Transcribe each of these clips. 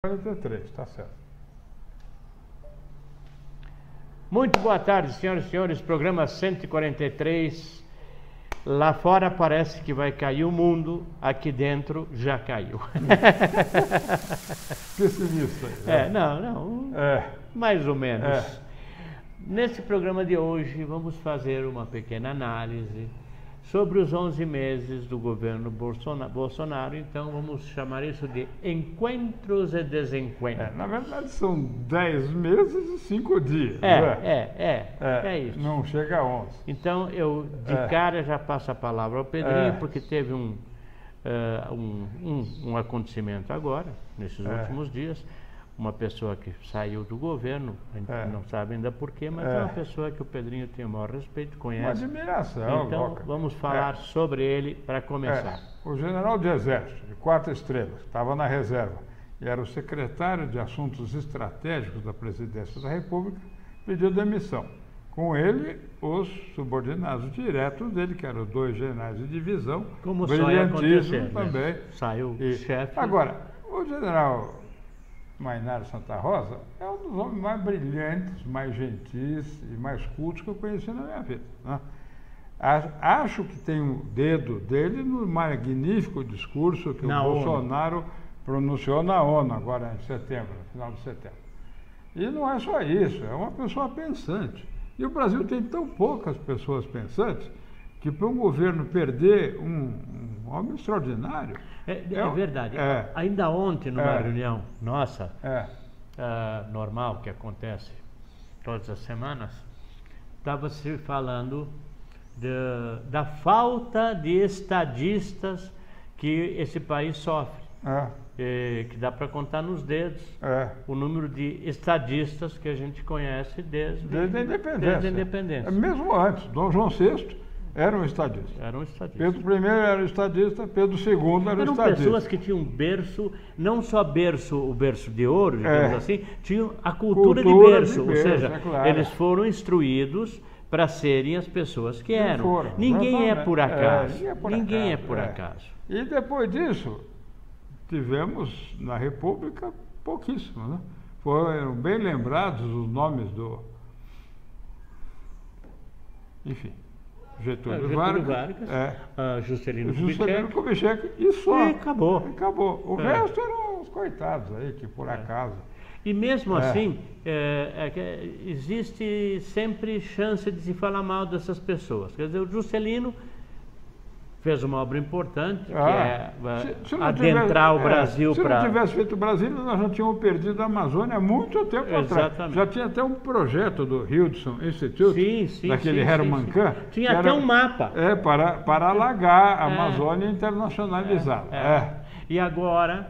43, tá certo. Muito boa tarde, senhoras e senhores. Programa 143. Lá fora parece que vai cair o mundo, aqui dentro já caiu. Pessimista aí. Não. Mais ou menos. Nesse programa de hoje vamos fazer uma pequena análise sobre os 11 meses do governo Bolsonaro. Então vamos chamar isso de encontros e desencontros. Na verdade são 10 meses e 5 dias. É isso. Não chega a 11. Então eu de cara já passo a palavra ao Pedrinho, porque teve um acontecimento agora, nesses últimos dias. Uma pessoa que saiu do governo, a gente não sabe ainda porquê, mas é uma pessoa que o Pedrinho tem o maior respeito, conhece. Uma admiração. Então vamos falar sobre ele para começar. O general de exército, de 4 estrelas, estava na reserva e era o secretário de Assuntos Estratégicos da Presidência da República, pediu demissão. Com ele, os subordinados diretos dele, que eram 2 generais de divisão, como só ia acontecer, também. Né? Saiu o chefe. Agora, o general Mainaro Santa Rosa é um dos homens mais brilhantes, mais gentis e mais cultos que eu conheci na minha vida, né? Acho que tem um dedo dele no magnífico discurso que o Bolsonaro pronunciou na ONU agora em setembro, no final de setembro. E não é só isso, é uma pessoa pensante. E o Brasil tem tão poucas pessoas pensantes que para um governo perder um homem extraordinário... É verdade. Ainda ontem, numa reunião nossa, normal, que acontece todas as semanas, estava se falando da falta de estadistas que esse país sofre. Que dá para contar nos dedos o número de estadistas que a gente conhece desde a independência. Mesmo antes, Dom João VI era um estadista. Pedro I era estadista, Pedro II era estadista. Eram pessoas que tinham berço, não só o berço de ouro, digamos assim, tinham a cultura de berço. Ou seja, eles foram instruídos para serem as pessoas que eram. Ninguém é por acaso. Ninguém é por acaso. E depois disso, tivemos na República pouquíssimos, né? Foram bem lembrados os nomes do... Enfim... Getúlio Vargas, Juscelino Kubitschek e só. E acabou. O resto eram os coitados aí, que por acaso. E mesmo assim, existe sempre chance de se falar mal dessas pessoas. Quer dizer, o Juscelino fez uma obra importante, que é adentrar o Brasil para... Se não tivesse feito o Brasil, nós já tínhamos perdido a Amazônia há muito tempo atrás. Já tinha até um projeto do Hudson Institute, daquele Herman Kahn. Tinha até um mapa. Para alagar a Amazônia internacionalizada. E agora,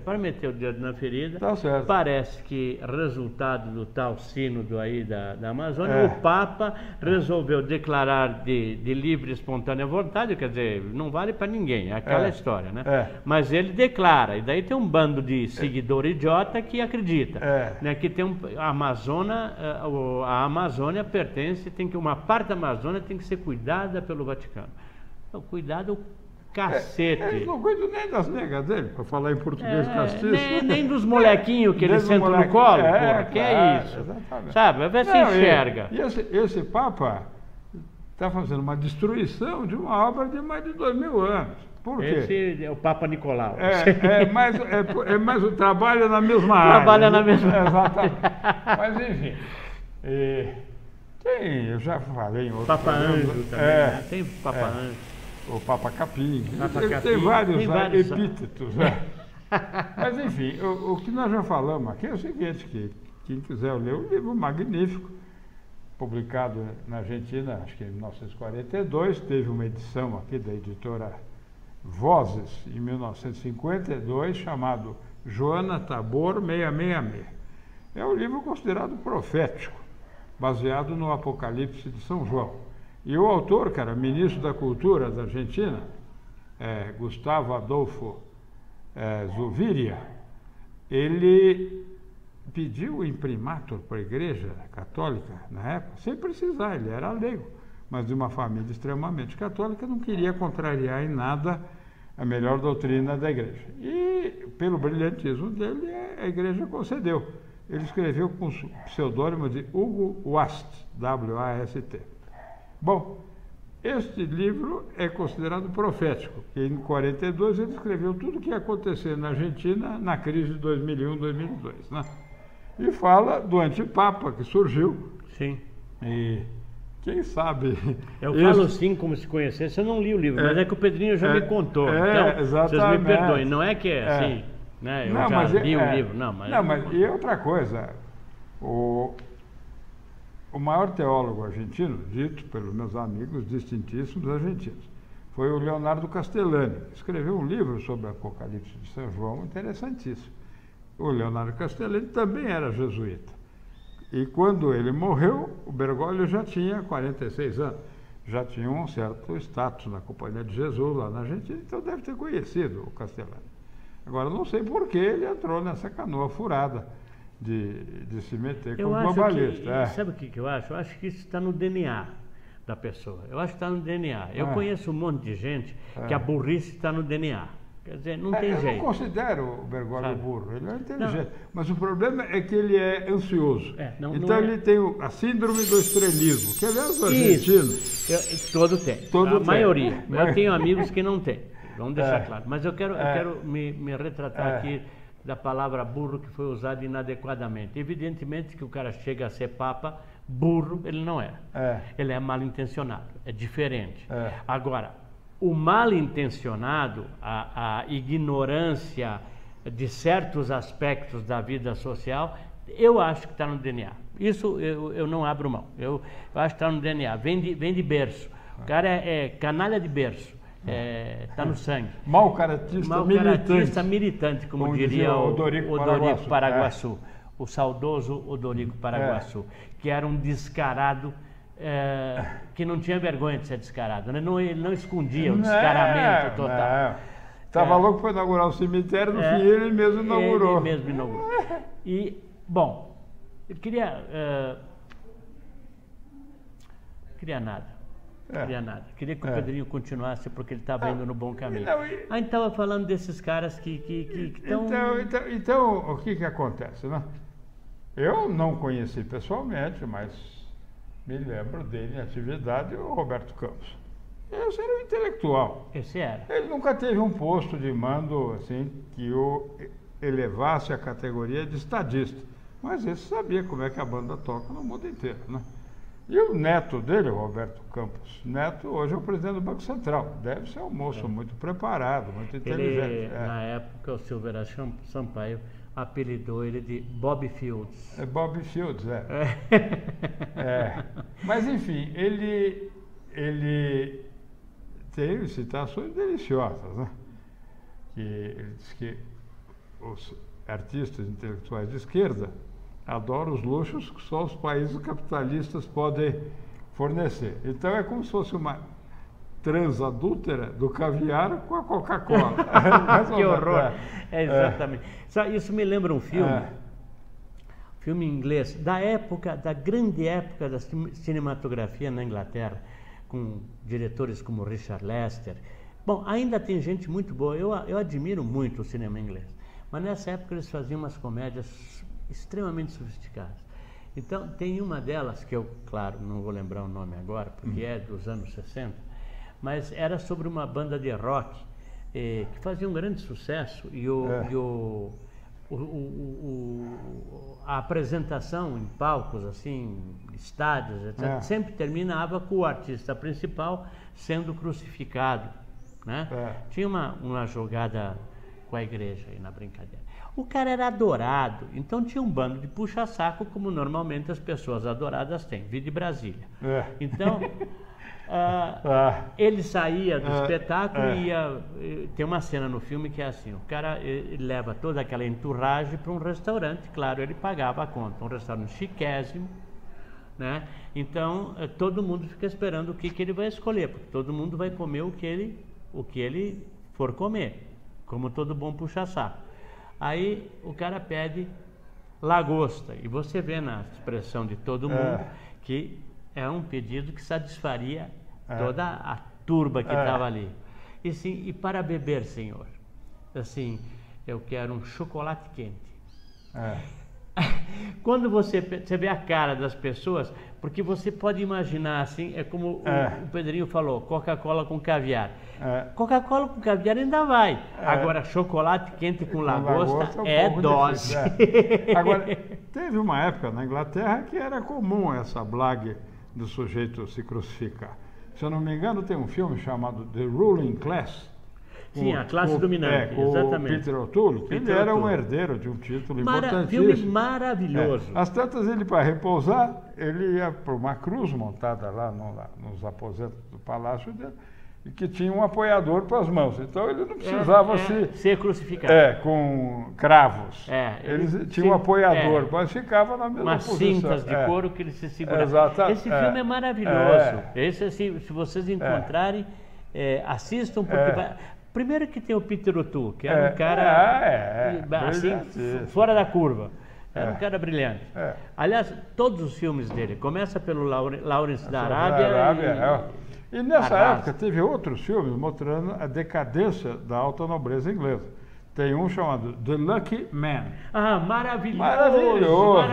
para meter o dedo na ferida, parece que resultado do tal sínodo aí da Amazônia, o Papa resolveu declarar de livre e espontânea vontade, quer dizer, não vale para ninguém, é aquela história, né? Mas ele declara, e daí tem um bando de seguidor idiota que acredita, né, que tem a Amazônia pertence, uma parte da Amazônia tem que ser cuidada pelo Vaticano. Então, cuidado cacete. Eles não cuidam nem das negas dele, para falar em português castiço. Nem dos molequinhos que ele senta no colo, que é isso. Exatamente. Sabe, vai se enxerga. E esse Papa está fazendo uma destruição de uma obra de mais de 2000 anos. Por quê? Esse é o Papa Nicolau. Mas o trabalho na mesma área. Trabalha na mesma área. Exatamente. Mas enfim. Eu já falei em outro Papa Anjo também. Tem Papa Anjo. O Papa Capim, tem vários epítetos. Mas enfim, o que nós já falamos aqui é o seguinte, que quem quiser ler um livro magnífico, publicado na Argentina, acho que em 1942, teve uma edição aqui da editora Vozes, em 1952, chamado Joana Tabor 666. É um livro considerado profético, baseado no Apocalipse de São João. E o autor, que era ministro da Cultura da Argentina, Gustavo Adolfo Zuviria, ele pediu o imprimatur para a Igreja Católica, na época, sem precisar, ele era leigo, mas de uma família extremamente católica, não queria contrariar em nada a melhor doutrina da igreja. E, pelo brilhantismo dele, a igreja concedeu. Ele escreveu com o pseudônimo de Hugo Wast, W-A-S-T. Bom, este livro é considerado profético, que em 1942 ele escreveu tudo o que ia acontecer na Argentina na crise de 2001-2002, né? E fala do antipapa que surgiu. Sim. E quem sabe... Eu falo assim como se conhecesse, eu não li o livro, mas é que o Pedrinho já me contou. Então, exatamente. Vocês me perdoem, não é que é assim, né? Eu não, já li o livro, não, mas... Não, mas e outra coisa, o maior teólogo argentino, dito pelos meus amigos distintíssimos argentinos, foi o Leonardo Castellani. Escreveu um livro sobre o Apocalipse de São João, interessantíssimo. O Leonardo Castellani também era jesuíta. E quando ele morreu, o Bergoglio já tinha 46 anos. Já tinha um certo status na Companhia de Jesus lá na Argentina, então deve ter conhecido o Castellani. Agora, não sei por que ele entrou nessa canoa furada de se meter como globalista. Sabe o que eu acho? Eu acho que isso está no DNA da pessoa. Eu acho que está no DNA. Eu conheço um monte de gente que a burrice está no DNA. Quer dizer, não tem jeito. Eu não considero o Bergoglio burro, ele é inteligente. Mas o problema é que ele é ansioso. Então ele tem a síndrome do estrelismo, que aliás o argentino... Todo tem, a maioria. Eu tenho amigos que não têm, vamos deixar claro. Mas eu quero me retratar aqui da palavra burro que foi usada inadequadamente. Evidentemente que o cara chega a ser papa, burro ele não é. Ele é mal intencionado, é diferente. Agora, o mal intencionado, a ignorância de certos aspectos da vida social, eu acho que está no DNA. Isso eu não abro mão. Eu acho que está no DNA, vem de berço. O cara é canalha de berço. Está no sangue. Mau caratista militante, como diria o Odorico Paraguaçu, o saudoso Odorico Paraguaçu, que era um descarado, que não tinha vergonha de ser descarado, né? Ele não escondia o descaramento total. Estava louco para inaugurar o cemitério, no fim ele mesmo inaugurou. Ele mesmo inaugurou. E, bom, eu queria nada. Queria que o Pedrinho continuasse porque ele estava indo no bom caminho. A gente estava falando desses caras que estão... Então, o que acontece, né? Eu não conheci pessoalmente, mas me lembro dele em atividade, o Roberto Campos. Esse era um intelectual. Esse era. Ele nunca teve um posto de mando assim que o elevasse a categoria de estadista. Mas ele sabia como é que a banda toca no mundo inteiro, né? E o neto dele, o Roberto Campos Neto, hoje é o presidente do Banco Central. Deve ser um moço muito preparado, muito inteligente. Na época, o Silveira Sampaio apelidou ele de Bob Fields. Bob Fields, Mas, enfim, ele tem citações deliciosas, né? Que ele diz que os artistas intelectuais de esquerda adoram os luxos que só os países capitalistas podem fornecer. Então é como se fosse uma transadúltera do caviar com a Coca-Cola. Que horror! Exatamente. Isso me lembra um filme inglês, da grande época da cinematografia na Inglaterra, com diretores como Richard Lester. Bom, ainda tem gente muito boa, eu admiro muito o cinema inglês, mas nessa época eles faziam umas comédias extremamente sofisticadas. Então, tem uma delas, que eu, claro, não vou lembrar o nome agora, porque é dos anos 60, mas era sobre uma banda de rock que fazia um grande sucesso e a apresentação em palcos, assim, estádios, etc., sempre terminava com o artista principal sendo crucificado, né? Tinha uma jogada com a igreja aí na brincadeira. O cara era adorado, então tinha um bando de puxa-saco, como normalmente as pessoas adoradas têm, vi de Brasília. Então, ele saía do espetáculo e ia... Tem uma cena no filme que é assim, o cara leva toda aquela entourage para um restaurante, claro, ele pagava a conta, um restaurante chiquésimo, né? Então, todo mundo fica esperando o que ele vai escolher, porque todo mundo vai comer o que ele for comer, como todo bom puxa-saco. Aí o cara pede lagosta, e você vê na expressão de todo mundo que é um pedido que satisfaria toda a turba que estava ali. E sim, e para beber, senhor? Assim, eu quero um chocolate quente. Quando você vê a cara das pessoas, porque você pode imaginar assim, é como o Pedrinho falou, Coca-Cola com caviar. Coca-Cola com caviar ainda vai. Agora, chocolate quente com lagosta é dose. Agora, teve uma época na Inglaterra que era comum essa blague do sujeito se crucificar. Se eu não me engano, tem um filme chamado The Ruling Class. Sim, a classe dominante, exatamente. O Peter O'Toole, que ele era um herdeiro de um título importantíssimo. Filme maravilhoso. As tantas, ele, para repousar, ele ia para uma cruz montada lá nos aposentos do palácio dele, e que tinha um apoiador para as mãos. Então ele não precisava ser crucificado. Com cravos. Ele tinha um apoiador, mas ficava na mesma posição. Cintas de couro que ele se segurava. Exatamente. Esse filme é maravilhoso. Esse, assim, se vocês encontrarem, assistam, porque primeiro que tem o Peter O'Toole, que era um cara assim, fora da curva. Era um cara brilhante. Aliás, todos os filmes dele, começa pelo Lawrence da Arábia. E nessa época teve outros filmes mostrando a decadência da alta nobreza inglesa. Tem um chamado The Lucky Man. Maravilhoso.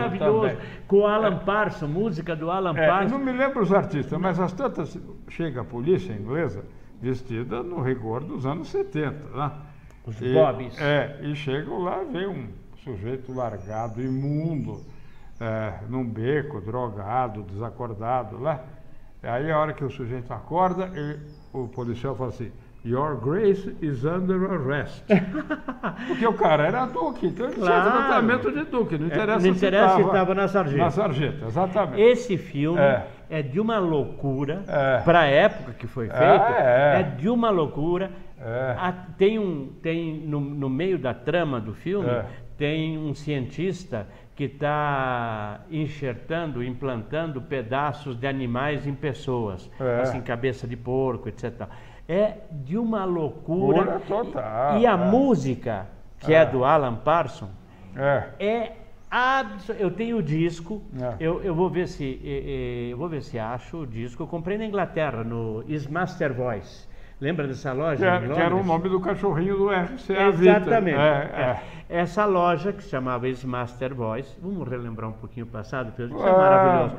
Com o Alan Parsons, música do Alan Parsons. Não me lembro os artistas, mas as tantas chega a polícia inglesa vestida no rigor dos anos 70, né? Os bobbies. E chegam lá, vem um sujeito largado, imundo, num beco, drogado, desacordado lá. Aí a hora que o sujeito acorda, o policial fala assim: Your Grace is under arrest. Porque o cara era duque, então ele tinha tratamento de duque, não interessa se estava na sarjeta. Na sarjeta, exatamente. Esse filme é de uma loucura, para a época que foi feito, é de uma loucura. Tem no meio da trama do filme, tem um cientista que está implantando pedaços de animais em pessoas, assim, cabeça de porco, etc. É de uma loucura total. E a música, que é do Alan Parsons, eu tenho o disco, eu vou ver se acho o disco. Eu comprei na Inglaterra, no Is Master Voice. Lembra dessa loja? Que era o nome do cachorrinho do RCA. Exatamente. Essa loja, que se chamava Is Master Voice, vamos relembrar um pouquinho o passado, Pedro, isso é maravilhoso.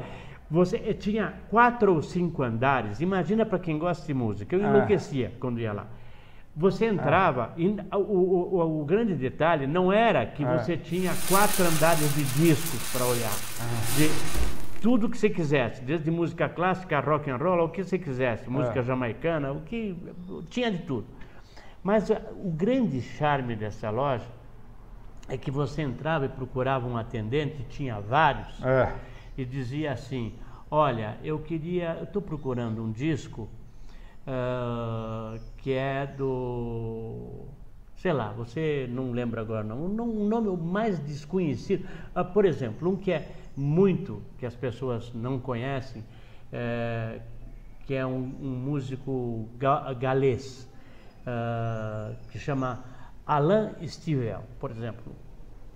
Você tinha 4 ou 5 andares, imagina para quem gosta de música, eu enlouquecia quando ia lá. Você entrava, e o grande detalhe não era que você tinha 4 andares de discos para olhar, de tudo que você quisesse, desde música clássica, rock and roll, o que você quisesse, música jamaicana, o que tinha de tudo. Mas o grande charme dessa loja é que você entrava e procurava um atendente, tinha vários, e dizia assim: olha, eu estou procurando um disco que é do, sei lá, você não lembra agora não, um nome mais desconhecido, por exemplo, um que é que as pessoas não conhecem, que é um músico galês, que chama Alan Stivell, por exemplo.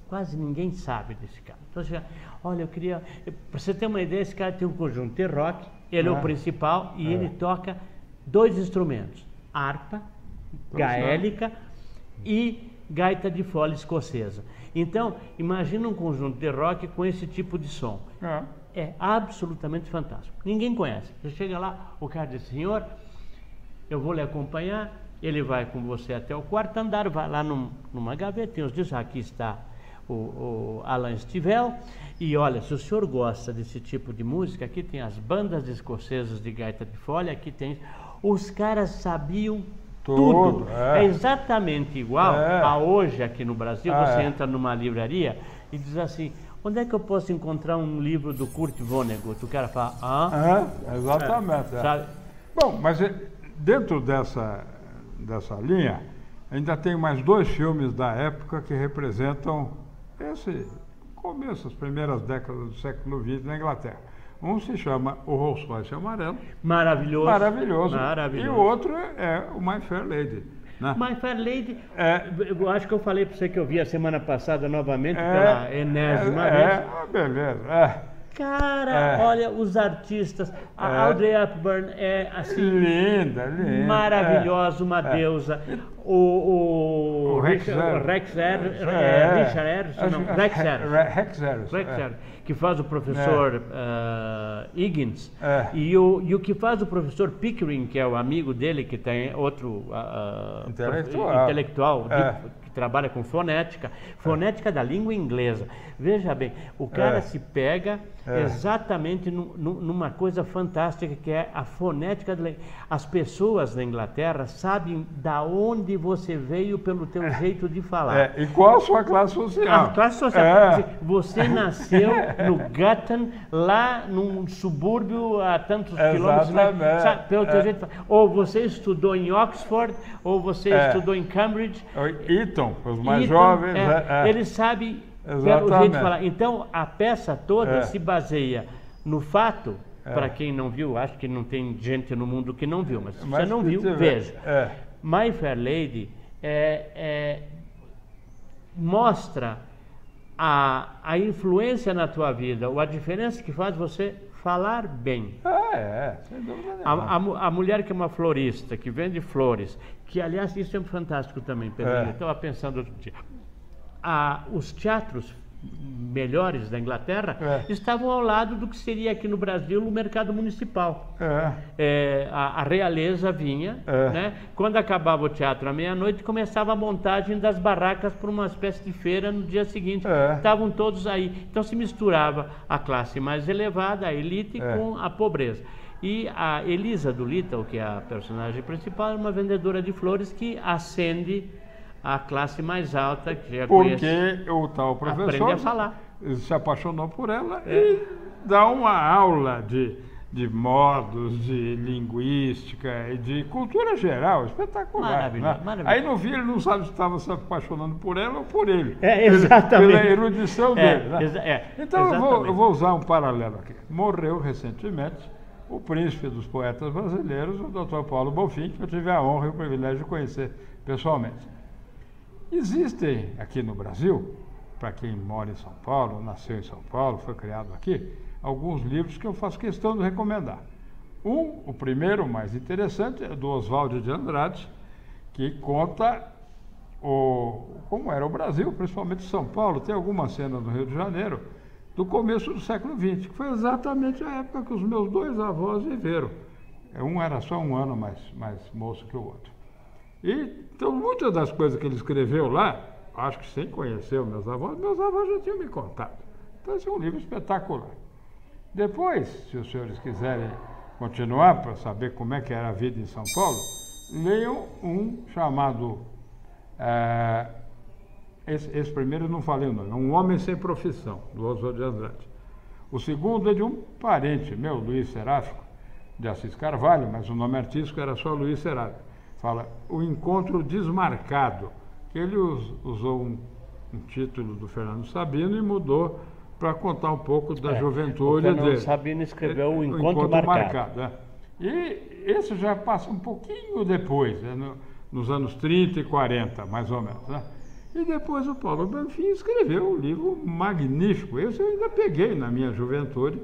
Quase ninguém sabe desse cara. Então, olha, para você ter uma ideia, esse cara tem um conjunto de rock, ele é o principal e ele toca 2 instrumentos: harpa, gaélica e gaita de fole escocesa. Então, imagina um conjunto de rock com esse tipo de som. É absolutamente fantástico. Ninguém conhece. Você chega lá, o cara diz: senhor, eu vou lhe acompanhar. Ele vai com você até o 4º andar, vai lá numa gaveta, tem os discos, aqui está o Alan Stivell, e olha, se o senhor gosta desse tipo de música, aqui tem as bandas escocesas de gaita de fole, aqui tem... Os caras sabiam tudo. É exatamente igual a hoje aqui no Brasil. Você entra numa livraria e diz assim: onde é que eu posso encontrar um livro do Kurt Vonnegut? O cara fala: exatamente. Sabe? Bom, mas dentro dessa linha, ainda tem mais 2 filmes da época que representam esse começo, as primeiras décadas do século XX na Inglaterra. Um se chama O Rolls Royce Amarelo. Maravilhoso. E o outro é o My Fair Lady. Né? My Fair Lady, eu acho que eu falei para você que eu vi a semana passada novamente, pela enésima vez. Beleza. Cara, olha, os artistas, a Audrey Hepburn é assim... Linda. Maravilhosa, uma deusa. O Rex Harrison, que faz o professor Higgins, e o que faz o professor Pickering, que é o amigo dele, que tem outro intelectual que trabalha com fonética da língua inglesa. Veja bem, o cara se pega exatamente numa coisa fantástica, que é a fonética. As pessoas na Inglaterra sabem da onde você veio pelo teu jeito de falar. E qual a sua classe social? A classe social. Você nasceu no Gatton, lá num subúrbio a tantos quilômetros, sabe, pelo teu jeito de falar. Ou você estudou em Oxford, ou você estudou em Cambridge. Eton, os mais jovens. Eles sabem o jeito de falar. Então, a peça toda se baseia no fato. Para quem não viu, acho que não tem gente no mundo que não viu, mas se você não viu, veja. My Fair Lady mostra a influência na tua vida, a diferença que faz você falar bem. Sem dúvida nenhuma. A mulher que é uma florista, que vende flores, que aliás isso é fantástico também, Pedro. Eu estava pensando outro dia. Os teatros melhores da Inglaterra estavam ao lado do que seria aqui no Brasil o mercado municipal. A realeza vinha, né? Quando acabava o teatro à meia-noite, começava a montagem das barracas para uma espécie de feira no dia seguinte. Estavam todos aí. Então se misturava a classe mais elevada, a elite, com a pobreza. E a Elisa Doolittle, que é a personagem principal, é uma vendedora de flores que ascende a classe mais alta, que já porque o tal professor aprende a falar. Se apaixonou por ela e dá uma aula de modos, de linguística e de cultura geral, espetacular. Maravilhoso. Aí no fim ele não sabe se estava se apaixonando por ela ou por ele. Exatamente. Pela erudição dele. Então eu vou usar um paralelo aqui. Morreu recentemente o príncipe dos poetas brasileiros, o Dr. Paulo Bonfim, que eu tive a honra e o privilégio de conhecer pessoalmente. Existem aqui no Brasil, para quem mora em São Paulo, nasceu em São Paulo, foi criado aqui, alguns livros que eu faço questão de recomendar. O primeiro, mais interessante, é do Oswald de Andrade, que conta como era o Brasil, principalmente São Paulo. Tem alguma cena no Rio de Janeiro, do começo do século XX, que foi exatamente a época que os meus dois avós viveram. Um era só um ano mais moço que o outro. Então, muitas das coisas que ele escreveu lá, acho que sem conhecer meus avós já tinham me contado. Então, esse é um livro espetacular. Depois, se os senhores quiserem continuar para saber como é que era a vida em São Paulo, leiam um chamado... esse primeiro eu não falei o nome, Um Homem Sem Profissão, do Oswald de Andrade. O segundo é de um parente meu, Luiz Seráfico, de Assis Carvalho, mas o nome artístico era só Luiz Seráfico. Fala O Encontro Desmarcado, que ele usou um título do Fernando Sabino e mudou para contar um pouco da juventude dele. O Fernando Sabino escreveu O Encontro Marcado. E esse já passa um pouquinho depois, nos anos 30 e 40, mais ou menos. E depois o Paulo Bonfim escreveu um livro magnífico. Esse eu ainda peguei na minha juventude,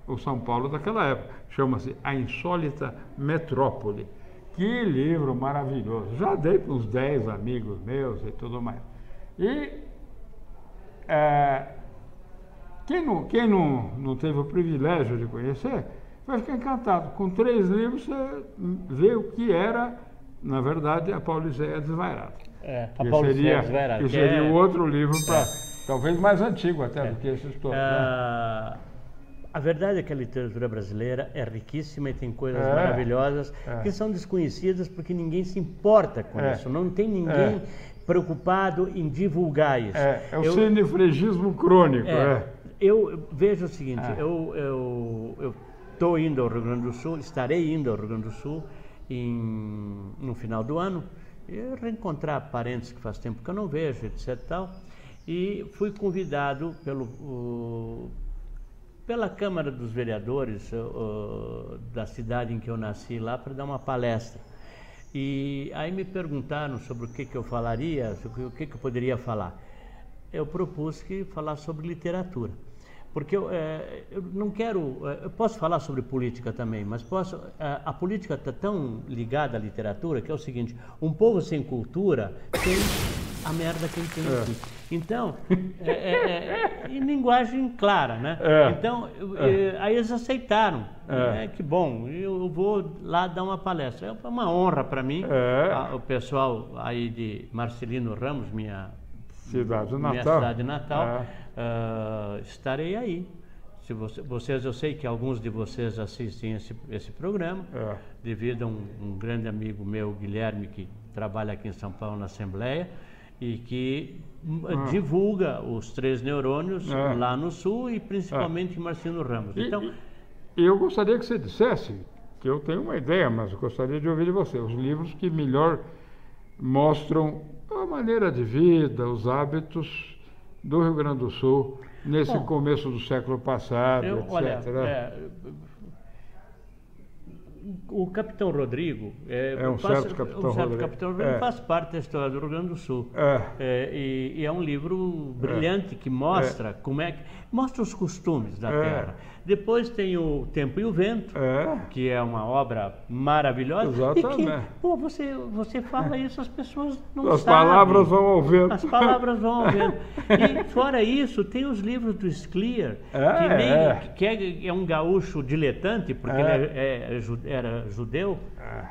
o São Paulo daquela época. Chama-se A Insólita Metrópole. Que livro maravilhoso. Já dei para uns 10 amigos meus e tudo mais. E quem não teve o privilégio de conhecer, vai ficar encantado. Com 3 livros você vê o que era, na verdade, a Pauliceia Desvairada. A Pauliceia Desvairada. Que seria o outro livro, talvez mais antigo até do que esses todos. A verdade é que a literatura brasileira é riquíssima e tem coisas maravilhosas que são desconhecidas porque ninguém se importa com isso. Não tem ninguém preocupado em divulgar isso. É o cinefregismo crônico. Eu vejo o seguinte, eu estou indo ao Rio Grande do Sul, estarei indo ao Rio Grande do Sul no final do ano, e reencontrar parentes que faz tempo que eu não vejo, etc. Tal, e fui convidado pela Câmara dos Vereadores da cidade em que eu nasci lá para dar uma palestra. E aí me perguntaram sobre o que eu falaria, sobre o que eu poderia falar. Eu propus que falar sobre literatura. porque eu não quero... eu posso falar sobre política também, mas posso... a política está tão ligada à literatura que é o seguinte, um povo sem cultura tem a merda que ele tem aqui. Então, em linguagem clara, né? Então, aí eles aceitaram. Que bom, eu vou lá dar uma palestra. É uma honra para mim. O pessoal aí de Marcelino Ramos, minha cidade natal, estarei aí. Se vocês, eu sei que alguns de vocês assistem esse programa, devido a um grande amigo meu, Guilherme, que trabalha aqui em São Paulo na Assembleia, e que divulga os 3 neurônios lá no Sul e principalmente em Marcelino Ramos. Então, eu gostaria que você dissesse, que eu tenho uma ideia, mas eu gostaria de ouvir de você, os livros que melhor mostram a maneira de vida, os hábitos do Rio Grande do Sul nesse começo do século passado, etc. Olha, o Capitão Rodrigo certo Capitão Rodrigo faz parte da história do Rio Grande do Sul. E é um livro brilhante que mostra como é que mostra os costumes da terra. Depois tem o Tempo e o Vento, que é uma obra maravilhosa. Exatamente. E que, pô, você fala isso, as pessoas não as sabem. Palavras vão ao vento. As palavras vão ao vento. E fora isso, tem os livros do Scliar, que é um gaúcho diletante, porque ele era judeu.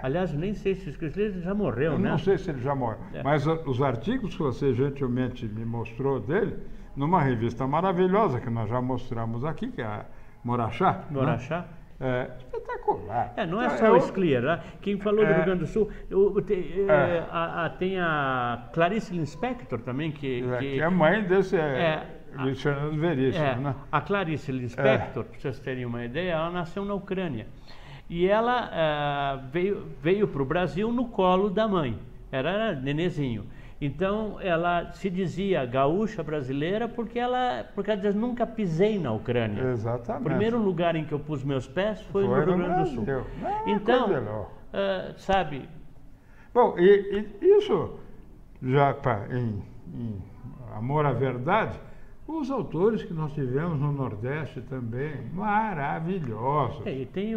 Aliás, nem sei se o Scliar já morreu, né? Não sei se ele já morreu. Mas os artigos que você gentilmente me mostrou dele, numa revista maravilhosa que nós já mostramos aqui, que é a Moraxá. Moraxá? Né? Espetacular. Não é só o Scliar, né? Quem falou do Rio Grande do Sul, tem a Clarice Lispector também, que é mãe desse Luiz Fernando Veríssimo, né? A Clarice Lispector, para vocês terem uma ideia, ela nasceu na Ucrânia. E ela veio para o Brasil no colo da mãe, era nenezinho. Então ela se dizia gaúcha brasileira porque ela dizia, nunca pisei na Ucrânia. Exatamente. O primeiro lugar em que eu pus meus pés foi no Rio Grande do Sul. Então, sabe... Bom, e isso já em amor à verdade, os autores que nós tivemos no Nordeste também, maravilhosos. E tem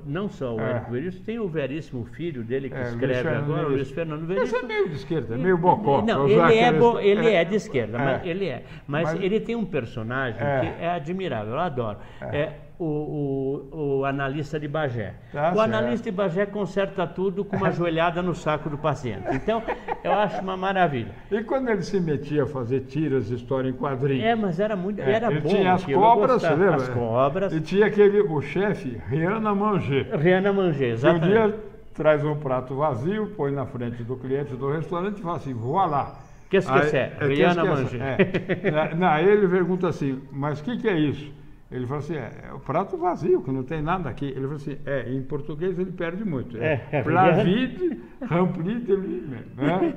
não só o Érico Veríssimo, tem o Veríssimo filho dele que escreve agora, o Luiz Fernando Veríssimo. Esse é meio de esquerda, é meio bocó. Não, ele é de esquerda, mas ele tem um personagem que é admirável, eu adoro. O analista de Bagé. O analista de Bagé conserta tudo com uma joelhada no saco do paciente. Então, eu acho uma maravilha. E quando ele se metia a fazer tiras de história em quadrinhos? Mas era muito, era ele bom. Tinha as cobras, você lembra? As cobras. E tinha o chefe, Riana Manger. Riana Manger, exatamente. Que um dia traz um prato vazio, põe na frente do cliente do restaurante e fala assim, voilà. Qu'est-ce que c'est? Riana Manger. Aí ele pergunta assim, mas o que é isso? Ele falou assim, é o prato vazio, que não tem nada aqui. Ele falou assim, em português ele perde muito. Plavide, rempli de lui-même. Né?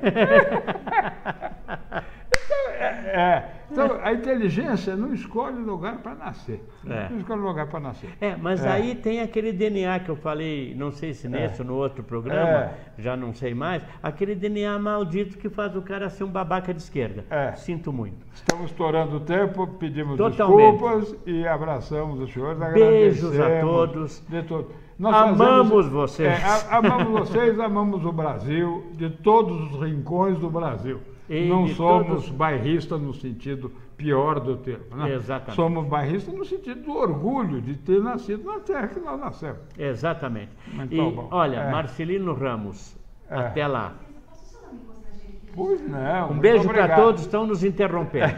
Então, a inteligência não escolhe lugar para nascer. Não escolhe lugar para nascer. Mas aí tem aquele DNA que eu falei, não sei se nesse ou no outro programa, já não sei mais, aquele DNA maldito que faz o cara ser um babaca de esquerda. Sinto muito. Estamos estourando o tempo, pedimos desculpas e abraçamos os senhores. Beijos a todos. De todos. Amamos vocês. Amamos vocês, amamos o Brasil, de todos os rincões do Brasil. Não somos bairristas no sentido pior do termo, né? Exatamente. Somos bairristas no sentido do orgulho de ter nascido na terra que nós nascemos. Exatamente. Olha, Marcelino Ramos, até lá. Pois não. Um beijo para todos, estão nos interrompendo.